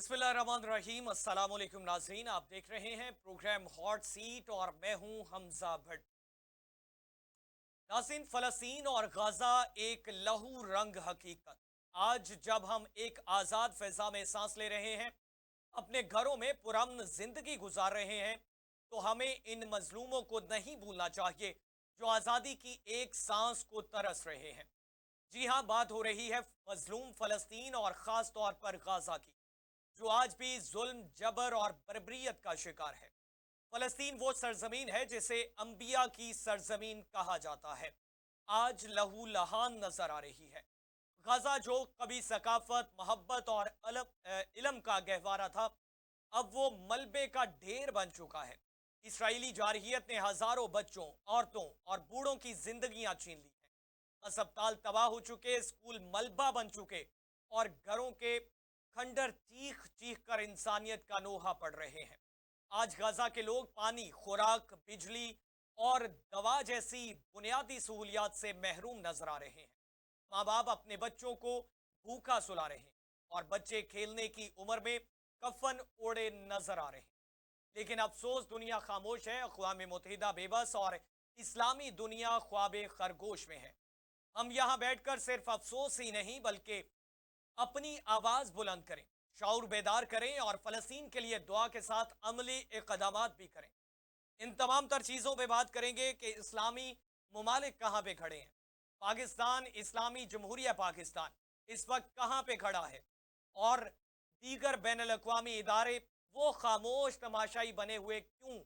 बिस्मिल्लाहिर्रहमानिर्रहीम। अस्सलाम वालेकुम नाजरीन, आप देख रहे हैं प्रोग्राम हॉट सीट और मैं हूं हमजा भट्ट। नाज़रीन, फ़लस्तीन और गाज़ा एक लहू रंग हकीकत। आज जब हम एक आज़ाद फ़िज़ा में सांस ले रहे हैं, अपने घरों में पुरअमन ज़िंदगी गुजार रहे हैं, तो हमें इन मज़लूमों को नहीं भूलना चाहिए जो आज़ादी की एक सांस को तरस रहे हैं। जी हाँ, बात हो रही है मज़लूम फ़लस्तीन और ख़ास तौर पर गाज़ा की, जो आज भी जुल्म, जबर और बर्बरियत का शिकार है। फलस्तीन वो सरजमीन है जिसे अंबिया की सरजमीन कहा जाता है, आज लहू लहान नजर आ रही है। गजा जो कभी सकाफत, मोहब्बत और इलम का गहवारा था, अब वो मलबे का ढेर बन चुका है। इसराइली जारहियत ने हजारों बच्चों, औरतों और बूढ़ों की जिंदगियां छीन ली हैं। अस्पताल तबाह हो चुके, स्कूल मलबा बन चुके और घरों के खंडर चीख चीख कर इंसानियत का नोहा पड़ रहे हैं। आज गाजा के लोग पानी, खुराक, बिजली और दवा जैसी बुनियादी सहूलियात से महरूम नजर आ रहे हैं। माँ बाप अपने बच्चों को भूखा सुला रहे हैं और बच्चे खेलने की उम्र में कफन ओढ़े नजर आ रहे हैं। लेकिन अफसोस, दुनिया खामोश है, अक़वाम मुत्तहिदा बेबस और इस्लामी दुनिया ख्वाबे खरगोश में है। हम यहाँ बैठकर सिर्फ अफसोस ही नहीं बल्कि अपनी आवाज बुलंद करें, शऊर बेदार करें और फलस्तीन के लिए दुआ के साथ अमली इकदाम भी करें। इन तमाम तर चीज़ों पे बात करेंगे कि इस्लामी ममालिक कहाँ पे खड़े हैं। पाकिस्तान, इस्लामी जमहूरिया पाकिस्तान इस वक्त कहाँ पे खड़ा है और दीगर बैन अवी इदारे वो खामोश तमाशाई बने हुए क्यों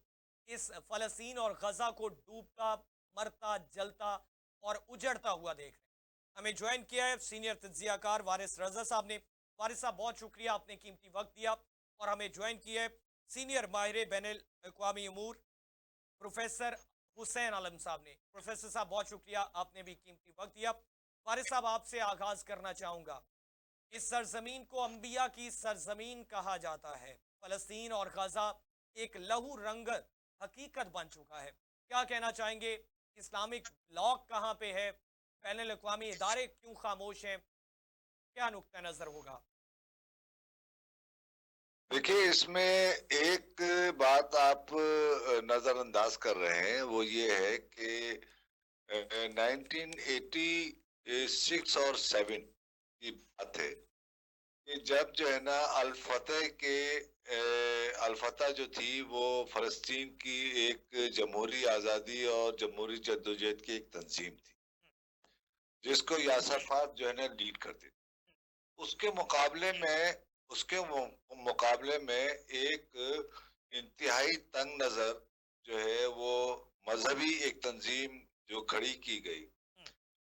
इस फ़लस्तीन और गज़ा को डूबता, मरता, जलता और उजड़ता हुआ देख रहे हैं। हमें ज्वाइन किया है सीनियर तज्जियाकार वारिस रजा साहब ने। वारिस साहब, बहुत शुक्रिया, आपने कीमती वक्त दिया। और हमें ज्वाइन किया है सीनियर माहिर बैन अवी अमूर प्रोफेसर हुसैन आलम साहब ने। प्रोफेसर साहब, बहुत शुक्रिया, आपने भी कीमती वक्त दिया। वारिस साहब, आपसे आगाज करना चाहूंगा। इस सरजमीन को अंबिया की सरजमीन कहा जाता है। फलस्तीन और गाजा एक लहू रंग हकीकत बन चुका है। क्या कहना चाहेंगे? इस्लामिक ब्लॉक कहाँ पे है? बैन अवी इदारे क्यों खामोश हैं? क्या नुक्ता नजर होगा? देखिए, इसमें एक बात आप नजरअंदाज कर रहे हैं, वो ये है कि 1986 और 7 की बात है कि जब जो है ना अल फतह जो थी वो फलस्तीन की एक जमहूरी आज़ादी और जमहूरी जद्दोजहद की एक तंजीम थी, जिसको यासर अराफात जो है ना लीड करते थे। उसके मुकाबले में उसके मुकाबले में एक इंतहाई तंग नजर जो है वो मजहबी एक तंजीम जो खड़ी की गई,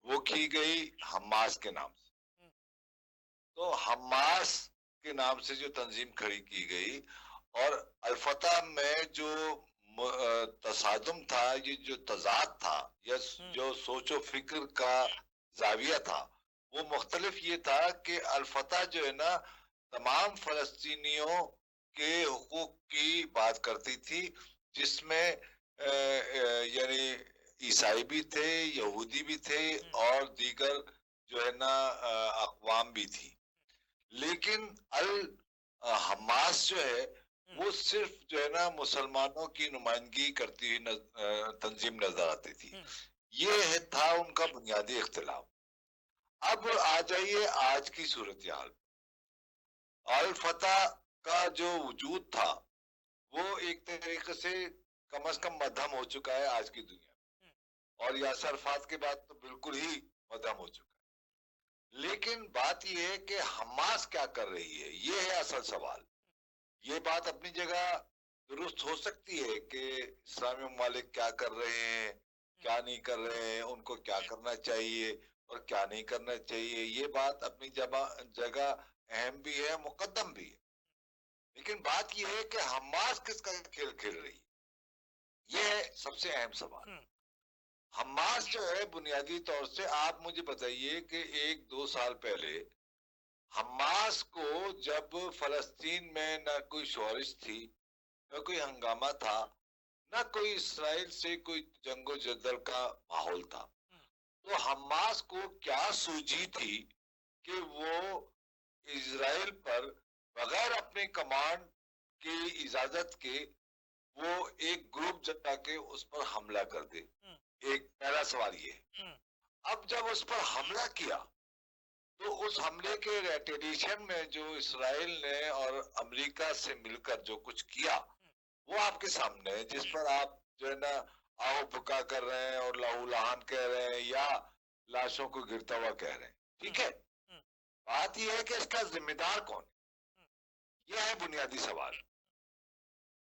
वो की गई हमास के नाम से। तो हमास के नाम से जो तंजीम खड़ी की गई और अल-फतह में जो तसादुम था, ये जो तजाद था या जो सोचो फिक्र का जाविया था, वो मुख्तलिफ ये था कि अल-फतह जो है ना तमाम फलस्तीनियों के हुकूक की बात करती थी, जिसमें यानी ईसाई भी थे, यहूदी भी थे और दीगर जो है ना अक़वाम भी थी। लेकिन हमास जो है वो सिर्फ जो है ना मुसलमानों की नुमाइंदगी करती हुई तंजीम नजर आती थी। ये है था उनका बुनियादी इख्तिलाफ। अब आ जाइए आज की सूरत हाल। अल फतह का जो वजूद था वो एक तरीके से कम अज कम मध्यम हो चुका है आज की दुनिया में, और यासर अराफात के बाद तो बिल्कुल ही मध्यम हो चुका है। लेकिन बात यह है कि हमास क्या कर रही है, ये है असल सवाल। ये बात अपनी जगह दुरुस्त हो सकती है कि इस्लामी ममालिक क्या कर रहे हैं, क्या नहीं कर रहे हैं, उनको क्या करना चाहिए और क्या नहीं करना चाहिए, ये बात अपनी जगह अहम भी है, मुकद्दम भी है। लेकिन बात यह है कि हमास किसका खेल खेल रही है, ये है सबसे अहम सवाल। हमास जो है बुनियादी तौर से, आप मुझे बताइए कि 1-2 साल पहले हमास को जब फलस्तीन में न कोई शोरिश थी, न कोई हंगामा था, न कोई इसराइल से कोई जंगो जदल का माहौल था, तो हमास को क्या सूझी थी कि वो इजराइल पर बगैर अपनी कमांड की इजाजत के वो एक ग्रुप जाके उस पर हमला कर दे। हम्म, एक पहला सवाल ये है। हम्म, अब जब उस पर हमला किया तो उस हमले के रेटेलिएशन में जो इसराइल ने और अमेरिका से मिलकर जो कुछ किया वो आपके सामने है, जिस पर आप जो है ना आओ भुका कर रहे हैं और लहू लहान कह रहे हैं या लाशों को गिरता हुआ कह रहे हैं। हम्म, ठीक है, हम्म, बात यह है कि इसका जिम्मेदार कौन हम्म, है, यह है बुनियादी सवाल।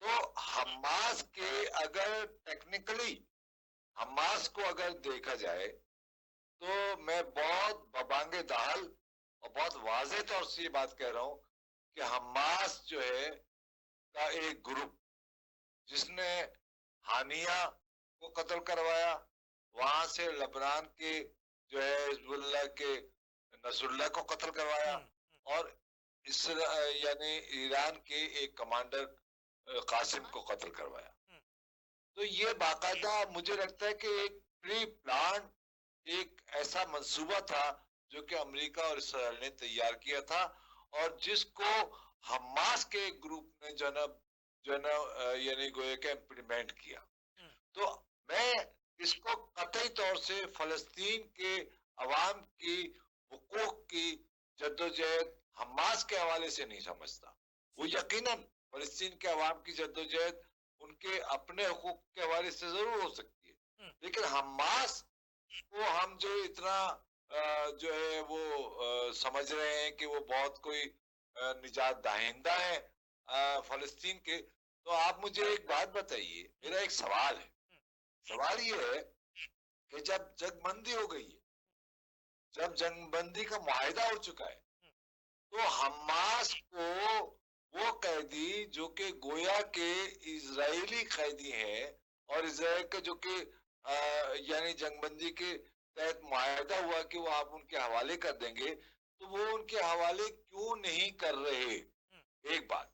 तो हमास के अगर टेक्निकली हमास को अगर देखा जाए तो मैं बहुत बबांगे दाल और बहुत वाजे तौर से ये बात कह रहा हूं कि हमास जो है का एक ग्रुप जिसने हानिया को कत्ल करवाया, वहां से लबनान के जो है हिजबुल्लाह के नसरुल्लाह को कत्ल करवाया हम्म, और यानी ईरान के एक कमांडर कासिम को कत्ल करवाया। हम्म, तो ये बाकायदा मुझे लगता है कि एक प्री प्लान एक ऐसा मंसूबा था जो कि अमेरिका और इसराइल ने तैयार किया था और जिसको हमास के एक ग्रुप ने यानी गोया के इम्प्लीमेंट किया। हम्म, तो मैं इसको कतई तौर से फलस्तीन के अवाम की हुकूक की जद्दोजहद हमास के हवाले से नहीं समझता। वो ठीक, यकीनन फलस्तीन के अवाम की जद्दोजहद उनके अपने हुकूक के हवाले से जरूर हो सकती है, हम्म, लेकिन हमास को हम जो इतना जो है वो समझ रहे हैं कि वो बहुत कोई निजात दाहिंदा है फलस्तीन के। तो आप मुझे एक बात बताइए, हम्म, मेरा एक सवाल है। हम्म, सवाल ये है कि जब जंगबंदी हो गई है, जब जंगबंदी का मुआहिदा हो चुका है, हम्म, तो हमास को वो कैदी जो कि गोया के इजरायली कैदी हैं और इसराइल के जो कि यानी जंगबंदी के तहत मुआहिदा हुआ कि वो आप उनके हवाले कर देंगे, तो वो उनके हवाले क्यों नहीं कर रहे? हम्म, एक बात,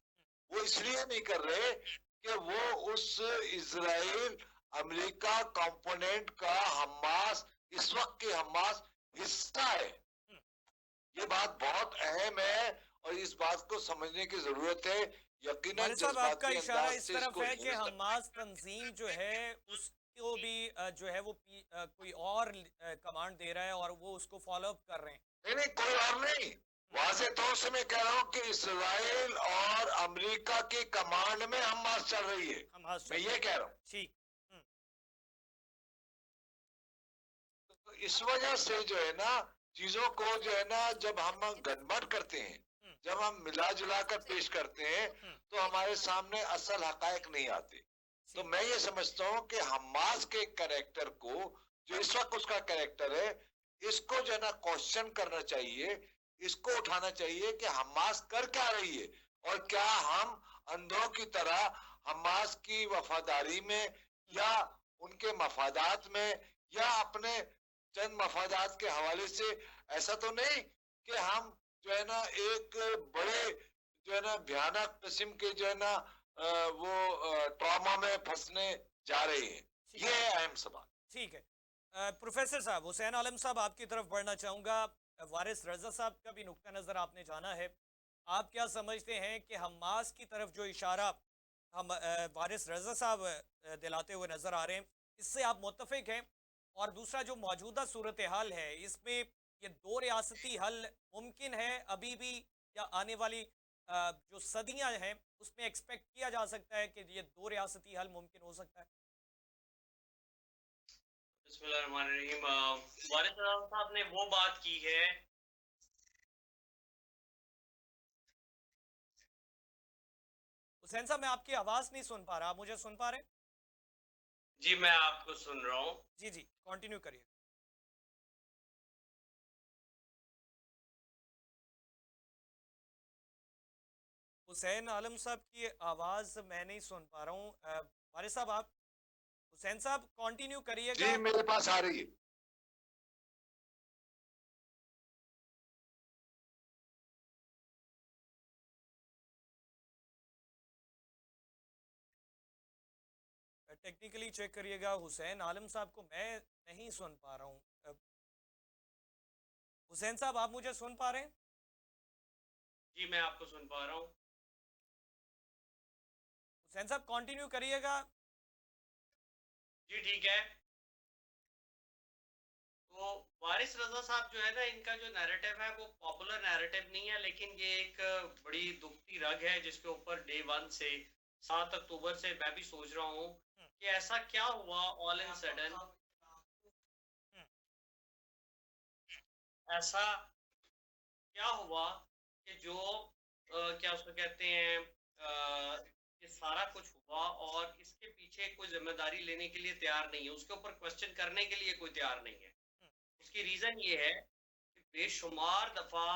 वो इसलिए नहीं कर रहे कि वो उस इजराइल अमेरिका कंपोनेंट का हमास, इस वक्त के हमास हिस्सा है। हम्म। ये बात बहुत अहम है और इस बात को समझने की जरूरत है। यकीनन वाले साहब, आपका जज्बाती इशारा अंदाज इस से तरफ इसको है कि हिंसा। हमास तंजीम जो है उसको भी जो है वो कोई और कमांड दे रहा है और वो उसको फॉलो अप कर रहे हैं। नहीं नहीं, कोई और नहीं, हम्म, वाज़ेह तौर से मैं कह रहा हूं कि इसराइल और अमेरिका की कमांड में हमास चल रही है। हमास मैं चल रही ये है। कह रहा हूं। ठीक। हम्म, तो इस वजह से जो है ना चीजों को जो है ना जब हम गड़बड़ करते हैं, हम्म, जब हम मिला जुला कर पेश करते हैं हम्म, तो हमारे सामने असल हकायक नहीं आते। तो ठीक। मैं ये समझता हूँ कि हमास के कैरेक्टर को, जो इस वक्त उसका कैरेक्टर है, इसको जो है ना क्वेश्चन करना चाहिए, इसको उठाना चाहिए कि हमास कर क्या रही है और क्या हम अंधों की तरह हमास की वफादारी में हम्म, या उनके मफादात में या अपने चंद मफादात के हवाले से, ऐसा तो नहीं कि हम जो है ना एक बड़े जो है ना भयानक किस्म के जो है ना वो ट्रॉमा में फंसने जा रहे हैं। ठीक। ये है अहम सवाल। ठीक है। प्रोफेसर साहब, हुसैन आलम साहब, आपकी तरफ बढ़ना चाहूँगा। वारिस रजा साहब का भी नुक्ता नज़र आपने जाना है। आप क्या समझते हैं कि हमास की तरफ जो इशारा हम वारिस रजा साहब दिलाते हुए नज़र आ रहे हैं, इससे आप मुत्तफिक हैं? और दूसरा, जो मौजूदा सूरत हाल है, इसमें ये दो रियासती हल मुमकिन है अभी भी, या आने वाली जो सदियां हैं उसमें एक्सपेक्ट किया जा सकता है कि ये दो रियासती हल मुमकिन हो सकता है? बिस्मिल्लाहिर्रहमानिर्रहीम। वारिस साहब ने वो बात की है। हुसैन साहब, मैं आपकी आवाज़ नहीं सुन पा रहा। आप मुझे सुन पा रहे हैं? जी मैं आपको सुन रहा हूँ। जी जी, कंटिन्यू करिए। हुसैन आलम साहब की आवाज़ मैं नहीं सुन पा रहा हूँ। वारिस साहब, आप, हुसैन साहब कंटिन्यू करिएगा। जी मेरे पास आ रही है। टेक्निकली चेक करिएगा। हुसैन आलम साहब को मैं नहीं सुन पा रहा हूँ। हुसैन साहब, आप मुझे सुन पा रहे हैं? जी, मैं आपको सुन पा रहा हूँ। हुसैन साहब कंटिन्यू करिएगा। जी, ठीक है। तो वारिस रज़ा साहब जो है ना, इनका जो नैरेटिव है वो पॉपुलर नैरेटिव नहीं है, लेकिन ये एक बड़ी दुखती रग है जिसके ऊपर डे 1 से 7 अक्टूबर से मैं भी सोच रहा हूँ हम्म, कि ऐसा क्या हुआ ऑल इन सडन, हम्म, ऐसा क्या हुआ कि जो क्या उसको कहते हैं, ये सारा कुछ हुआ और इसके पीछे कोई जिम्मेदारी लेने के लिए तैयार नहीं है, उसके ऊपर क्वेश्चन करने के लिए कोई तैयार नहीं है। हम्म, उसकी रीजन ये है कि बेशुमार दफा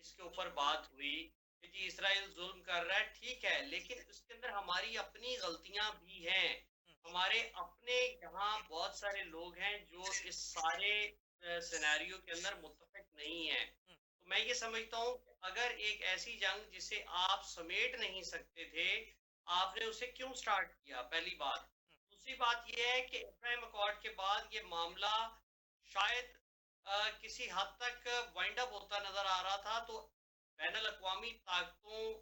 इसके ऊपर बात हुई कि जी इसराइल जुल्म कर रहा है, ठीक है, लेकिन उसके अंदर हमारी अपनी गलतियां भी हैं। हम्म, हमारे अपने यहाँ बहुत सारे लोग हैं जो इस सारे सिनेरियो के अंदर मुत्तफिक नहीं है। हम्म, तो मैं ये समझता हूँ कि अगर एक ऐसी जंग जिसे आप समेट नहीं सकते थे, आपने उसे क्यों स्टार्ट किया, पहली बात। दूसरी बात यह है कि इब्राहिम अकॉर्ड के बाद ये मामला शायद किसी हद तक वाइंड अप होता नजर आ रहा था, तो बैनुल अक़वामी ताकतों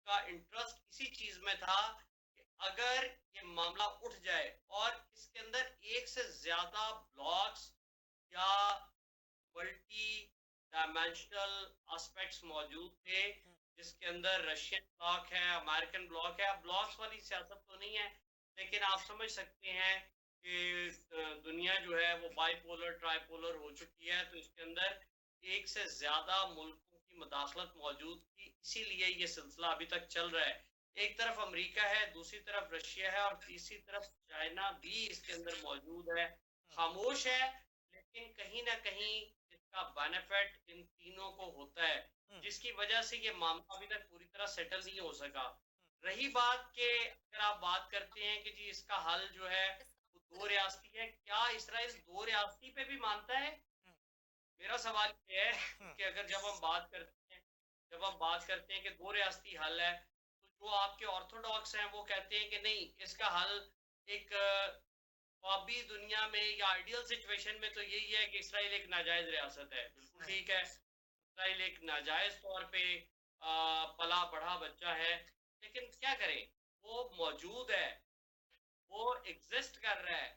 का इंटरेस्ट इसी चीज में था कि अगर ये मामला उठ जाए और इसके अंदर एक से ज्यादा ब्लॉक्स या मल्टी डायमेंशनल एस्पेक्ट्स मौजूद थे, हम्म, जिसके अंदर रशियन ब्लॉक है, अमेरिकन ब्लॉक है। अब ब्लॉक्स वाली सियासत तो नहीं है, लेकिन आप समझ सकते हैं कि दुनिया जो है वो बाइपोलर ट्राइपोलर हो चुकी है, तो इसके अंदर एक से ज्यादा मुल्कों की मदाखलत मौजूद थी, इसीलिए ये सिलसिला अभी तक चल रहा है। एक तरफ अमेरिका है, दूसरी तरफ रशिया है और तीसरी तरफ चाइना भी इसके अंदर मौजूद है। खामोश है, लेकिन कहीं ना कहीं इसका बेनिफिट इन तीनों को होता है, हम्म, जिसकी वजह से ये मामला अभी तक पूरी तरह सेटल नहीं हो सका। रही बात के, अगर आप बात करते हैं कि जी इसका हल जो है वो दो रियासती है, क्या इसराइल दो रियासती पे भी मानता है? हम्म, मेरा सवाल ये है हम्म, कि अगर जब हम बात करते हैं कि दो रियासती हल है, तो जो आपके ऑर्थोडॉक्स हैं वो कहते हैं कि नहीं, इसका हल एक ख्वाबी दुनिया में या आइडियल सिचुएशन में तो यही है कि इसराइल एक नाजायज रियासत है। बिल्कुल ठीक है, इसराइल एक नाजायज तौर पे पला बढ़ा बच्चा है, लेकिन क्या करें, वो मौजूद है, वो एग्जिस्ट कर रहा है।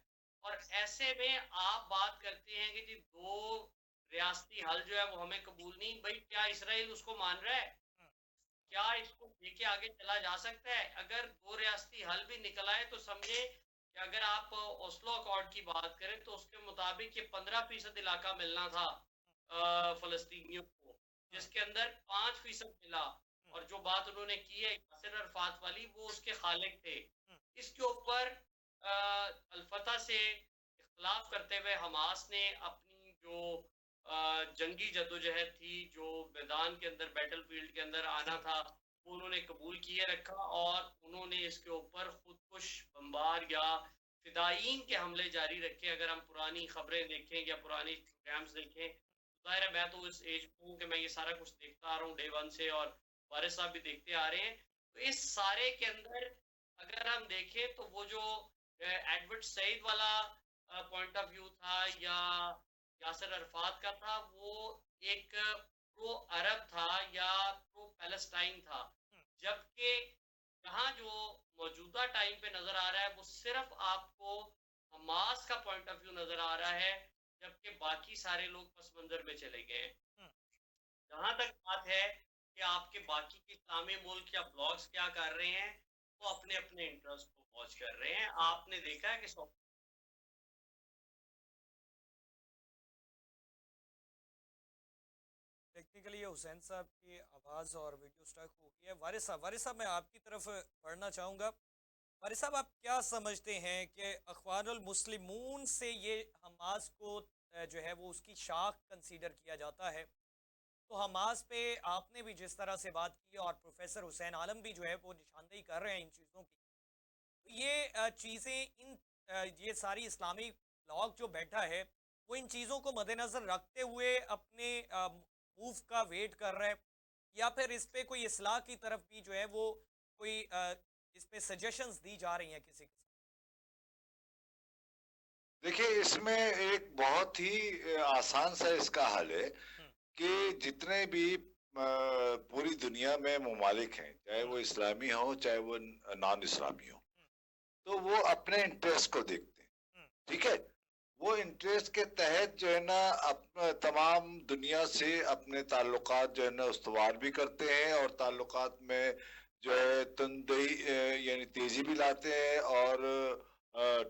और ऐसे में आप बात करते हैं कि जी दो रियासती हल जो है वो हमें कबूल नहीं, भाई क्या इसराइल उसको मान रहा है? क्या इसको लेके आगे चला जा सकता है? अगर दो रियासती हल भी निकल आए तो समझे कि अगर आप ओस्लो अकॉर्ड की बात करें तो उसके मुताबिक ये 15% इलाका मिलना था फलस्तीनियों को, हम्म, जिसके अंदर 5% मिला। और जो बात उन्होंने की है यासिर अरफात वाली, वो उसके खालिक थे। हम्म, इसके ऊपर अल-फतह से इख्तिलाफ करते हुए हमास ने अपनी जो जंगी जद्दोजहद थी, जो मैदान के अंदर बैटलफील्ड के अंदर आना हम्म, था, वो उन्होंने कबूल किए रखा और उन्होंने इसके ऊपर खुदकुश बम्बार या फिदायीन के हमले जारी रखे। अगर हम पुरानी खबरें देखें या पुरानी प्रोग्राम्स देखें, तो ज़ाहिर है मैं तो इस एज में हूँ कि मैं ये सारा कुछ देखता आ रहा हूँ डे 1 से, और वारिस साहब भी देखते आ रहे हैं। तो इस सारे के अंदर अगर हम देखें तो वो जो एडवर्ड सईद वाला पॉइंट ऑफ व्यू था या यासिर अरफात का था, वो एक प्रो अरब था या प्रो पैलेस्टाइन था। जबकि यहाँ जो मौजूदा टाइम पे नजर आ रहा है वो सिर्फ आपको हमास का पॉइंट ऑफ व्यू नजर आ रहा है, जबकि बाकी सारे लोग पस मंजर में चले गए हैं। हम्म। जहां तक बात है कि आपके बाकी के इस्लामी मुल्क या ब्लॉग्स क्या कर रहे हैं, वो अपने अपने इंटरेस्ट को वॉच कर रहे हैं। आपने देखा है कि टेक्निकली ये हुसैन साहब की आवाज़ और वीडियो स्टक हो गई है। वारिस साहब मैं आपकी तरफ पढ़ना चाहूँगा। वारिस साहब आप क्या समझते हैं कि अखवानुल मुस्लिमून से ये हमास को जो है वो उसकी शाख कंसीडर किया जाता है, तो हमास पे आपने भी जिस तरह से बात की और प्रोफेसर हुसैन आलम भी जो है वो निशानदेही कर रहे हैं इन चीज़ों की, तो ये चीज़ें ये सारी इस्लामी ब्लॉक जो बैठा है वो इन चीज़ों को मद्देनज़र रखते हुए अपने मूव का वेट कर रहा है, या फिर इस पे कोई इस्लाह की तरफ भी जो है वो कोई इस पे सजेशंस दी जा रही हैं किसी के साथ? देखिए, इसमें एक बहुत ही आसान सा इसका हल है हम्म, कि जितने भी पूरी दुनिया में ममालिक हैं, चाहे वो इस्लामी हो चाहे वो नॉन इस्लामी हो, तो वो अपने इंटरेस्ट को देखते हैं, ठीक है। वो इंटरेस्ट के तहत जो है ना तमाम दुनिया से अपने ताल्लुकात जो है ना उस्तवार भी करते हैं, और ताल्लुकात में जो है तंदई यानी तेजी भी लाते हैं और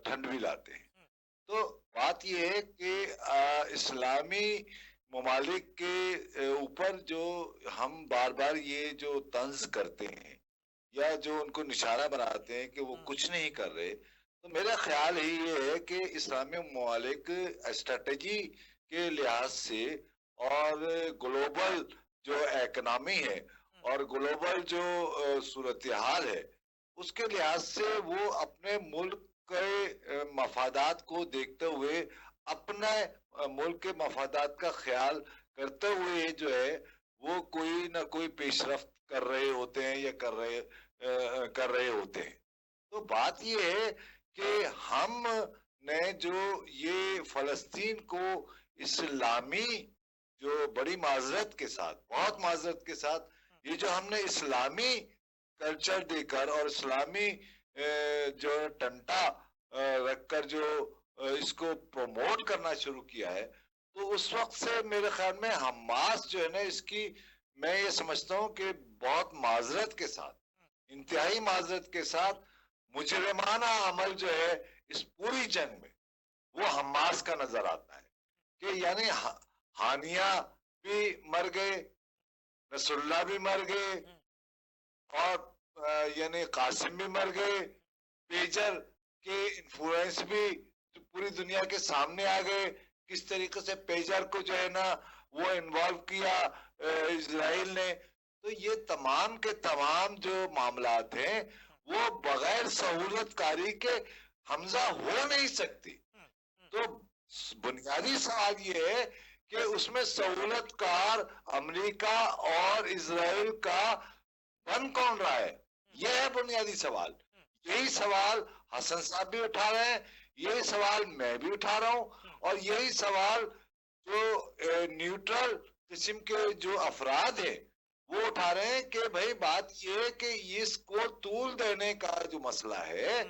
ठंड भी लाते हैं। तो बात यह है कि इस्लामी ममालिक के ऊपर जो हम बार बार ये जो तंज करते हैं या जो उनको निशाना बनाते हैं कि वो कुछ नहीं कर रहे, तो मेरा ख्याल ही ये है कि इस्लामी ममालिक स्ट्रेटजी के लिहाज से और ग्लोबल जो इकनॉमी है और ग्लोबल जो सूरत हाल है उसके लिहाज से वो अपने मुल्क के मफादात को देखते हुए अपने मुल्क के मफादात का ख्याल करते हुए जो है वो कोई ना कोई पेशरफ्त कर रहे होते हैं या कर रहे होते हैं। तो बात ये है कि हम ने जो ये फलस्तीन को इस्लामी जो बड़ी माजरत के साथ, बहुत माजरत के साथ, ये जो हमने इस्लामी कल्चर देकर और इस्लामी जो टंटा रखकर जो इसको प्रमोट करना शुरू किया है, तो उस वक्त से मेरे ख्याल में हमास जो है ना इसकी मैं ये समझता हूँ कि बहुत माजरत के साथ, इंतहाई माजरत के साथ मुजरिमाना अमल जो है इस पूरी जंग में वो हमास का नजर आता है कि यानी हानिया भी मर गए, नसरुल्लाह भी मर गए और यानी कासिम भी मर गए, पेजर के इन्फ्लुएंस भी पूरी दुनिया के सामने आ गए, किस तरीके से पेजर को जो है ना वो इन्वॉल्व किया इजराइल ने। तो ये तमाम के तमाम जो मामलात हैं वो बगैर सहूलतकारी के हमजा हो नहीं सकती। तो बुनियादी सवाल ये है कि उसमें सहूलतकार अमेरिका और इजराइल का बन कौन रहा है, यह है बुनियादी सवाल। यही सवाल हसन साहब भी उठा रहे हैं, यही सवाल मैं भी उठा रहा हूं, और यही सवाल जो न्यूट्रल किस्म के जो अफराद हैं वो उठा रहे हैं कि भाई बात ये है कि इसको तूल देने का जो मसला है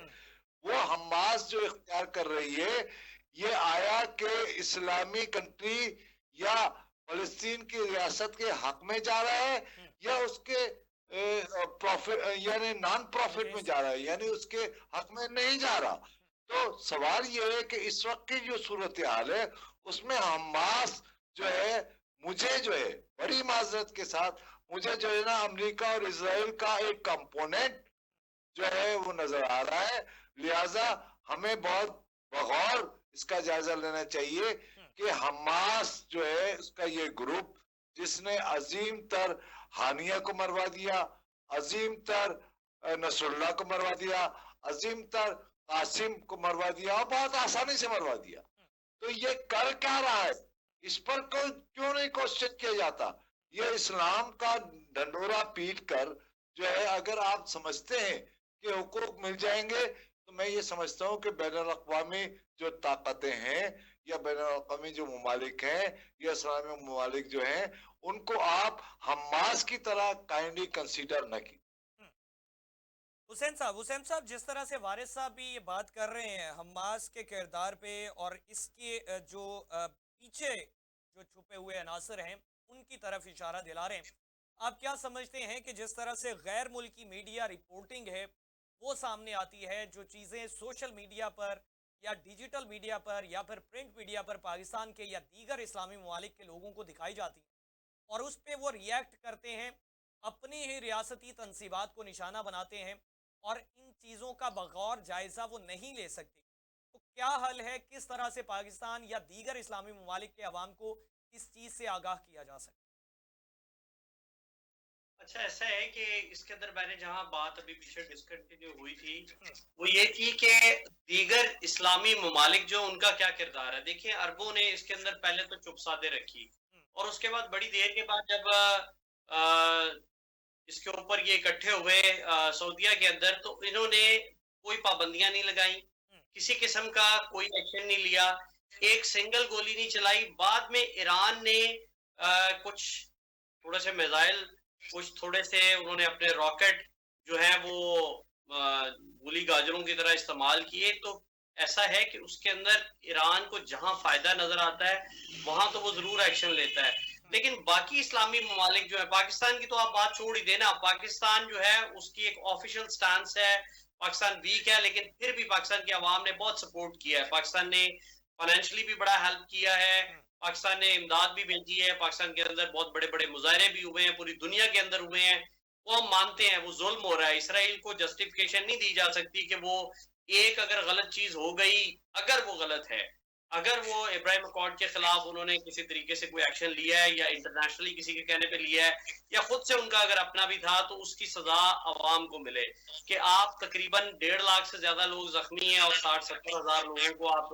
वो हमास जो इख्तियार कर रही है, ये आया कि इस्लामी कंट्री या फलस्तीन की रियासत के हक में जा रहा है या उसके प्रॉफिट यानी नॉन प्रॉफिट में जा रहा है, यानी उसके हक में नहीं जा रहा। तो सवाल ये है कि इस वक्त की जो सूरत हाल है उसमें हमास जो है, मुझे जो है बड़ी माजरत के साथ मुझे जो है ना अमेरिका और इजराइल का एक कंपोनेंट जो है वो नजर आ रहा है। लिहाजा हमें बहुत बगौर इसका जायजा लेना चाहिए कि हमास जो है उसका ये ग्रुप जिसने अजीम तर हानिया को मरवा दिया, अजीम तर नसरुल्लाह को मरवा दिया, अजीम तर कासिम को मरवा दिया और बहुत आसानी से मरवा दिया, तो ये कर क्या रहा है, इस पर क्यों नहीं क्वेश्चन किया जाता। ये इस्लाम का ढंडोरा पीट कर जो है अगर आप समझते हैं कि हुकूक मिल जाएंगे, तो मैं ये समझता हूँ कि बैनुल अक़वामी जो ताकतें हैं या बैनुल अक़वामी जो ममालिक हैं या इस्लामी ममालिक जो हैं उनको आप हमास की तरह काइंडली कंसीडर न की। हुसैन साहब, जिस तरह से वारिस साहब भी ये बात कर रहे हैं हमास के किरदार पे और इसके जो पीछे जो छुपे हुए अनासर हैं उनकी तरफ इशारा दिला रहे हैं, आप क्या समझते हैं कि जिस तरह से गैर मुल्की मीडिया रिपोर्टिंग है वो सामने आती है, जो चीज़ें सोशल मीडिया पर या डिजिटल मीडिया पर या फिर प्रिंट मीडिया पर पाकिस्तान के या दीगर इस्लामी ममालिक के लोगों को दिखाई जाती हैं और उस पर वो रिएक्ट करते हैं, अपनी ही रियासती तनसीबात को निशाना बनाते हैं और इन चीज़ों का बगौर जायज़ा वो नहीं ले सकते, तो क्या हल है, किस तरह से पाकिस्तान या दीगर इस्लामी ममालिक के अवाम को इस चीज़ से आगाह किया जा सकता है? अच्छा, ऐसा है कि इसके अंदर मैंने जहां बात अभी पीछे डिस्कंटिन्यू हुई थी वो ये थी कि दीगर इस्लामी ममालिक जो उनका क्या किरदार है। देखिए, अरबों ने इसके अंदर पहले तो चुप साधे रखी और उसके बाद बड़ी देर के बाद जब इसके ऊपर ये इकट्ठे हुए सऊदीया के अंदर, तो इन्होंने कोई पाबंदियां नहीं लगाई, किसी किस्म का कोई एक्शन नहीं लिया, एक सिंगल गोली नहीं चलाई। बाद में ईरान ने कुछ थोड़े से मिसाइल, कुछ थोड़े से उन्होंने अपने रॉकेट जो है वो गोली गाजरों की तरह इस्तेमाल किए। तो ऐसा है कि उसके अंदर ईरान को जहां फायदा नजर आता है वहां तो वो जरूर एक्शन लेता है। लेकिन बाकी इस्लामी ममालिक जो है, पाकिस्तान की तो आप बात छोड़ ही देना, पाकिस्तान जो है उसकी एक ऑफिशियल स्टांस है, पाकिस्तान वीक है, लेकिन फिर भी पाकिस्तान की आवाम ने बहुत सपोर्ट किया है, पाकिस्तान ने फाइनेंशियली भी बड़ा हेल्प किया है, पाकिस्तान ने इमदाद भी भेजी है, पाकिस्तान के अंदर बहुत बड़े बड़े मुजाहरे भी हुए हैं, पूरी दुनिया के अंदर हुए हैं। वो हम मानते हैं वो जुल्म हो रहा है, इसराइल को जस्टिफिकेशन नहीं दी जा सकती कि वो एक अगर गलत चीज हो गई, अगर वो गलत है, अगर वो इब्राहिम अकॉर्ड के खिलाफ उन्होंने किसी तरीके से कोई एक्शन लिया है या इंटरनेशनली किसी के कहने पे लिया है या खुद से उनका अगर अपना भी था, तो उसकी सजा अवाम को मिले। कि आप तकरीबन 1.5 लाख से ज्यादा लोग जख्मी हैं और 60-70 हजार लोगों को आप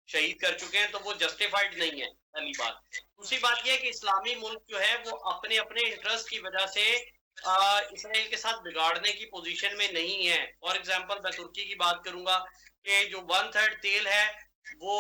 शहीद कर चुके हैं, तो वो जस्टिफाइड नहीं है, पहली बात। दूसरी बात यह है कि इस्लामी मुल्क जो है वो अपने अपने इंटरेस्ट की वजह से इसराइल के साथ बिगाड़ने की पोजीशन में नहीं है। फॉर एग्जांपल मैं तुर्की की बात करूंगा कि जो 1/3 तेल है वो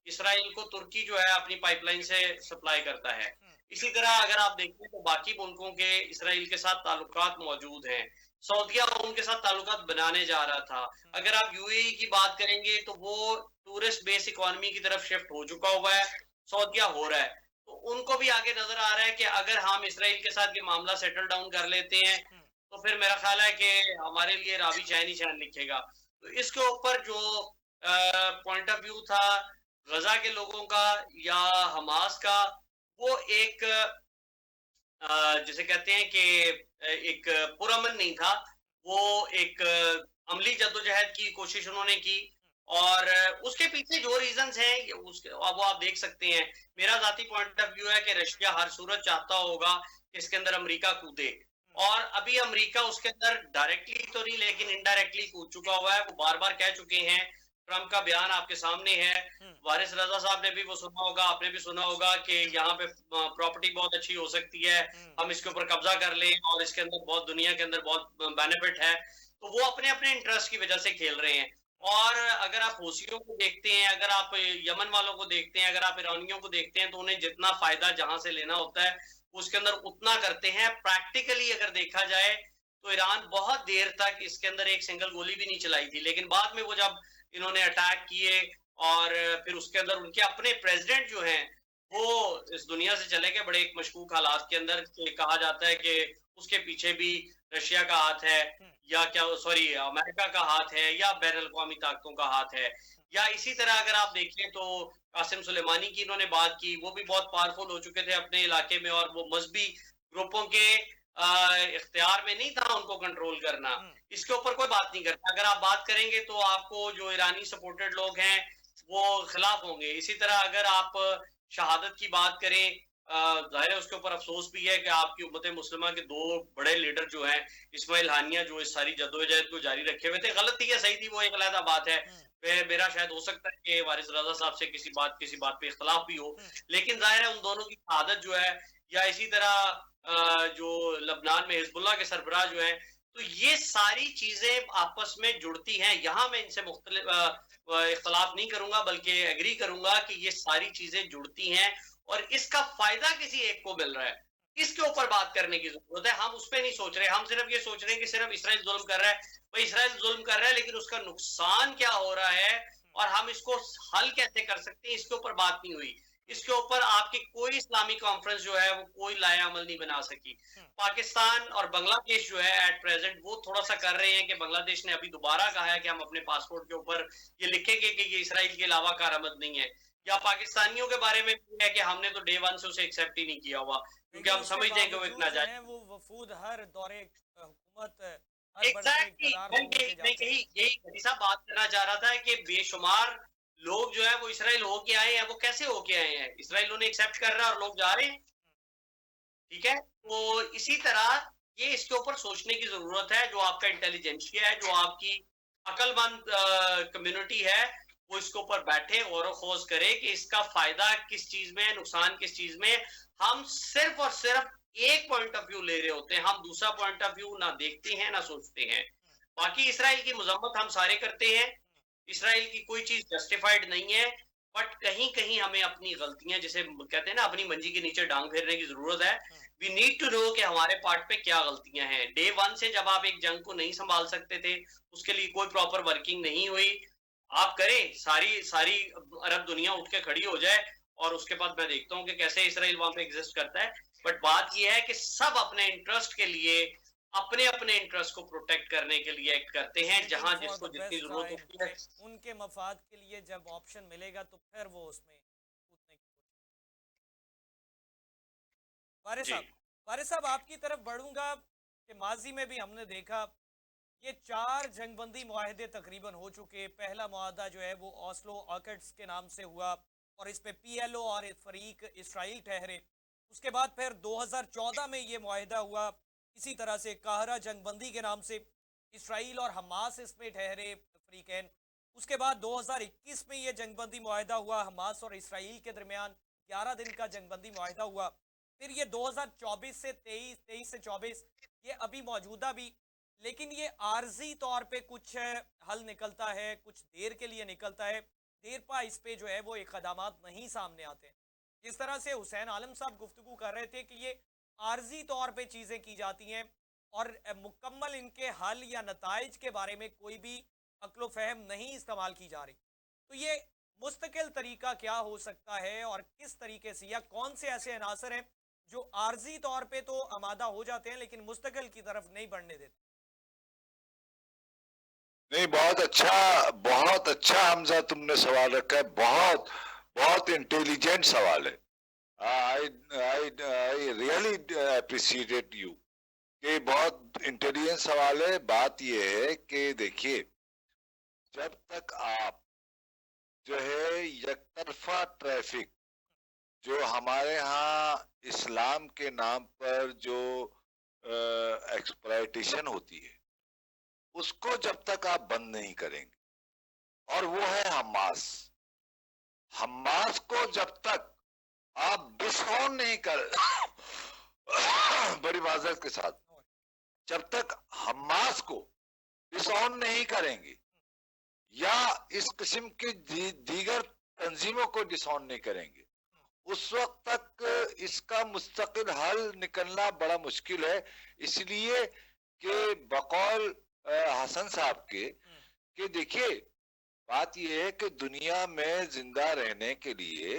इसराइल को तुर्की जो है अपनी पाइपलाइन से सप्लाई करता है। इसी तरह अगर आप देखें तो बाकी मुल्कों के इसराइल के साथ ताल्लुकात मौजूद हैं। सऊदिया उनके साथ ताल्लुकात बनाने जा रहा था। अगर आप यूएई की बात करेंगे तो वो टूरिस्ट बेस इकोनॉमी की तरफ शिफ्ट हो चुका हुआ है, सऊदिया हो रहा है। तो उनको भी आगे नजर आ रहा है कि अगर हम इसराइल के साथ ये मामला सेटल डाउन कर लेते हैं तो फिर मेरा ख्याल है कि हमारे लिए रावी चैन ही चैन लिखेगा। तो इसके ऊपर जो पॉइंट ऑफ व्यू था गजा के लोगों का या हमास का, वो एक जिसे कहते हैं कि एक पुरअमन नहीं था, वो एक अमली जद्दोजहद की कोशिश उन्होंने की। और उसके पीछे जो रीजंस हैं उसके वो आप देख सकते हैं। मेरा जाती पॉइंट ऑफ व्यू है कि रशिया हर सूरत चाहता होगा कि इसके अंदर अमेरिका कूदे, और अभी अमेरिका उसके अंदर डायरेक्टली तो नहीं लेकिन इनडायरेक्टली कूद चुका हुआ है। वो बार बार कह चुके हैं, ट्रम्प का बयान आपके सामने है, वारिस रजा साहब ने भी वो सुना होगा, आपने भी सुना होगा कि यहाँ पे प्रॉपर्टी बहुत अच्छी हो सकती है, हम इसके ऊपर कब्जा कर लें और इसके अंदर बहुत दुनिया के अंदर बहुत बेनिफिट है। तो वो अपने अपने इंटरेस्ट की वजह से खेल रहे हैं। और अगर आप हूसियों को देखते हैं, अगर आप यमन वालों को देखते हैं, अगर आप ईरानियों को देखते हैं, तो उन्हें जितना फायदा जहां से लेना होता है उसके अंदर उतना करते हैं। प्रैक्टिकली अगर देखा जाए तो ईरान बहुत देर तक इसके अंदर एक सिंगल गोली भी नहीं चलाई थी, लेकिन बाद में वो जब इन्होंने अटैक किए और फिर उसके अंदर उनके अपने प्रेसिडेंट जो हैं वो इस दुनिया से चले गए बड़े एक मशकूक हालात के अंदर। कहा जाता है कि उसके पीछे भी रशिया का हाथ है, या क्या सॉरी अमेरिका का हाथ है, या बैन अल-अक़वामी ताकतों का हाथ है। या इसी तरह अगर आप देखें तो कासिम सुलेमानी की इन्होंने बात की, वो भी बहुत पावरफुल हो चुके थे अपने इलाके में और वो मजहबी ग्रुपों के इख्तियार में नहीं था उनको कंट्रोल करना। इसके ऊपर कोई बात नहीं करता। अगर आप बात करेंगे तो आपको जो ईरानी सपोर्टेड लोग हैं वो खिलाफ होंगे। इसी तरह अगर आप शहादत की बात करें, जाहिर है उसके ऊपर अफसोस भी है कि आपकी उम्मत मुस्लिमा के दो बड़े लीडर जो हैं, इस्माइल हानिया जो इस सारी जद्दोजहद को जारी रखे हुए थे, गलत थी या सही थी वो एक अलग बात है। मेरा शायद हो सकता है कि वारिस रजा साहब से किसी बात पे इख्तलाफ भी हो, लेकिन जाहिर है उन दोनों की शहादत जो है, या इसी तरह जो लबनान में हिजबुल्लाह के सरबराह जो है, तो ये सारी चीजें आपस में जुड़ती हैं। यहाँ मैं इनसे इख्तलाफ नहीं करूंगा बल्कि एग्री करूंगा कि ये सारी चीजें जुड़ती हैं और इसका फायदा किसी एक को मिल रहा है। इसके ऊपर बात करने की जरूरत है। हम उस पर नहीं सोच रहे, हम सिर्फ ये सोच रहे हैं कि सिर्फ इसराइल जुल्म कर रहा है। भाई इसराइल जुल्म कर रहा है, लेकिन उसका नुकसान क्या हो रहा है और हम इसको हल कैसे कर सकते हैं, इसके ऊपर बात नहीं हुई। इसके ऊपर आपकी कोई इस्लामी कॉन्फ्रेंस जो है वो कोई लाया अमल नहीं बना सकी। पाकिस्तान और बांग्लादेश जो है एट प्रेजेंट वो थोड़ा सा कर रहे हैं कि बांग्लादेश ने अभी दोबारा कहा है कि हम अपने पासपोर्ट के ऊपर ये लिखेंगे कि ये इसराइल के अलावा कारआमद नहीं है। या पाकिस्तानियों के बारे में है कि हमने तो डे वन से उसे एक्सेप्ट ही नहीं किया हुआ, क्योंकि हम समझते हैं कि वो एक नाजायज वो वफूद हर दौरे हुकूमत हर एग्जैक्टली यही साहब बात करना चाह रहा था कि बेशुमार लोग जो है वो इसराइल होके आए हैं। वो कैसे होके आए हैं? इसराइल उन्हें एक्सेप्ट कर रहा है और लोग जा रहे हैं। ठीक है, तो इसी तरह ये इसके ऊपर सोचने की जरूरत है। जो आपका इंटेलिजेंशिया है, जो आपकी अकलमंद कम्युनिटी है, वो इसके ऊपर बैठे और खोज करे कि इसका फायदा किस चीज में है, नुकसान किस चीज में। हम सिर्फ और सिर्फ एक पॉइंट ऑफ व्यू ले रहे होते हैं, हम दूसरा पॉइंट ऑफ व्यू ना देखते हैं ना सोचते हैं। बाकी इसराइल की मजम्मत हम सारे करते हैं, इसराइल की कोई चीज जस्टिफाइड नहीं है, बट कहीं कहीं हमें अपनी गलतियां, जैसे कहते हैं ना, अपनी मंजी के नीचे डांग फेरने की जरूरत है। वी नीड टू नो कि हमारे पार्ट पे क्या गलतियां हैं। डे वन से जब आप एक जंग को नहीं संभाल सकते थे, उसके लिए कोई प्रॉपर वर्किंग नहीं हुई, आप करें, सारी सारी अरब दुनिया उठ के खड़ी हो जाए, और उसके बाद मैं देखता हूँ कि कैसे इसराइल वहां पे एग्जिस्ट करता है। बट बात यह है कि सब अपने इंटरेस्ट के लिए, अपने अपने इंटरेस्ट को प्रोटेक्ट करने के लिए एक्ट करते हैं, लूटिंग जहां फॉर जिसको द जितनी बेस्ट जरूरत टाइम, होती है। उनके मफाद के लिए जब ऑप्शन मिलेगा तो फिर वो उसमें कूदने की कोशिश। वारिस जी। साहब, वारिस साहब आपकी तरफ बढ़ूंगा कि माजी में भी हमने देखा ये 4 जंगबंदी मुआहदे तकरीबन हो चुके। पहला मुआहदा जो है वो ऑस्लो ऑर्किड्स के नाम से हुआ और इस पे पीएलओ और फरीक इसराइल ठहरे। उसके बाद फिर 2014 में ये मुआहदा हुआ इसी तरह से काहरा जंगबंदी के नाम से। इसराइल और हमास इसमें ठहरे फरीकैन। उसके बाद 2021 में ये जंगबंदी मुआहदा हुआ हमास और इसराइल के दरमियान। 11 दिन का जंगबंदी मुआहदा हुआ। फिर ये 2024 से 23, 23 से 24, ये अभी मौजूदा भी। लेकिन ये आर्जी तौर पे कुछ हल निकलता है, कुछ देर के लिए निकलता है। देर पा इस पे जो है वो इकदामात नहीं सामने आते। जिस तरह से हुसैन आलम साहब गुफ्तगू कर रहे थे कि ये आर्जी तौर पे चीज़ें की जाती हैं और मुकम्मल इनके हल या नताइज के बारे में कोई भी अक्लो फहम नहीं इस्तेमाल की जा रही। तो ये मुस्तकिल तरीका क्या हो सकता है और किस तरीके से या कौन से ऐसे अनासर हैं जो आर्जी तौर पे तो आमादा हो जाते हैं लेकिन मुस्तकिल की तरफ नहीं बढ़ने देते? नहीं, बहुत अच्छा हमजा तुमने सवाल रखा है। बहुत बहुत इंटेलिजेंट सवाल है। आई आई रियली अप्रिशिएटेड यू। ये बहुत इंटेलिजेंट सवाल है। बात ये है कि देखिए, जब तक आप जो है यकतरफा ट्रैफिक, जो हमारे यहाँ इस्लाम के नाम पर जो एक्सप्लॉयटेशन होती है, उसको जब तक आप बंद नहीं करेंगे, और वो है हमास। हमास को जब तक आप डिसऑन नहीं कर बड़ी माजरत के साथ, जब तक हमास को डिसऑन नहीं करेंगे या इस किस्म की दीगर तंजीमों को डिसऑन नहीं करेंगे, उस वक्त तक इसका मुस्तकिल हल निकलना बड़ा मुश्किल है। इसलिए कि बकौल हसन साहब के कि देखिए, बात यह है कि दुनिया में जिंदा रहने के लिए